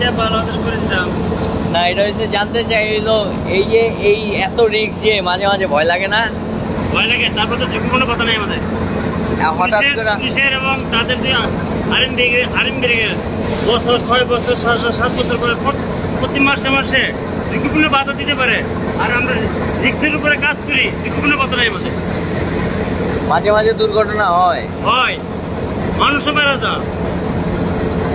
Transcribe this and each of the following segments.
দিয়ে ভালো করে দিতাম। না, এটা হচ্ছে জানতে চাই হইলো এই যে এই এত রিস্ক যে মাঝে মাঝে ভয় লাগে না? ভয় লাগে, তারপর তো ঝুঁকি কোনো কথা নেই আমাদের। হঠাৎ করে পুলিশের এবং তাদের যে আর্মি ব্রিগেড বছর 6 বছর 7 বছর পরে প্রতি মাসে মাসে ঝুঁকিপূর্ণ বাধা দিতে পারে। আর আমরা রিক্সের উপরে কাজ করি, ঝুঁকিপূর্ণ বাধা নেই আমাদের। মাঝে মাঝে দুর্ঘটনা হয়, মানুষও মারা যা,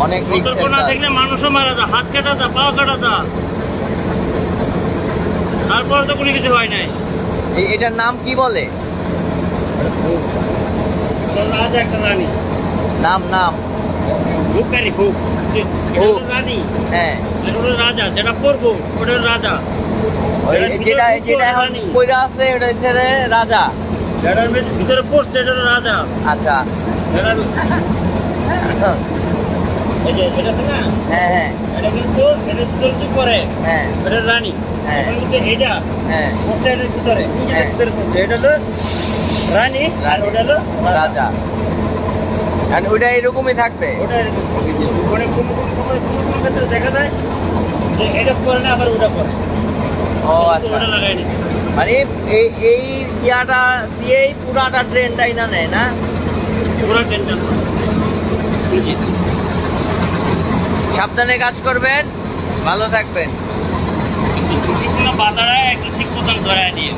অনেক রিস্ক। সতর্ক না দেখলে মানুষও মারা যা, হাত কাটা যা, পা কাটা যা, তারপরে তো কোনো কিছু হয় নাই। এটার নাম কি বলে? রাজা একটা রানী। নাম নাম ভুকারি ভুক রানী। হ্যাঁ, ওটা রাজা, যেটা পড়বো ওটা রাজা। যেটা যেটা এখন কইরা আছে ওটা হচ্ছে রাজা, যেটার ভিতরে পড়ছে এটা রাজা। আচ্ছা। এই যে এটা আছে না, হ্যাঁ হ্যাঁ এটা কিন্তু এটার ভিতরে কি করে, হ্যাঁ এটা রানী। হ্যাঁ। এখন কিন্তু এটা হ্যাঁ পড়ছে এটার ভিতরে, হ্যাঁ। ভিতরে পড়ছে এটা হলো রানী আর ওটা হলো রাজা। আর ওটা এরকমই থাকবে। ওটা এরকম হবে যে মানে কোনো সময় কোনো ক্ষেত্রে দেখা যায় যে এটা করে না আবার ওটা করে। ও আচ্ছা, ওটা লাগাই নি, মানে এই এই ইয়াটা দিয়েই পুরাটা ট্রেনটাই না নেয় না? পুরো টেনশন। জি, সাবধানে কাজ করবেন, ভালো থাকবেন। ঝুঁকিপূর্ণ বাধাটা একটু ঠিক মতন ধরায় নিয়ে।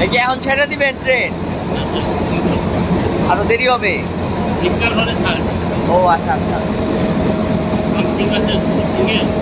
এই যে এখন ছেড়ে দিবেন ট্রেন, আরো দেরি হবে? সিগন্যাল হলে ছাড়। ও আচ্ছা আচ্ছা। ঠিক আছে, ঠিক আছে।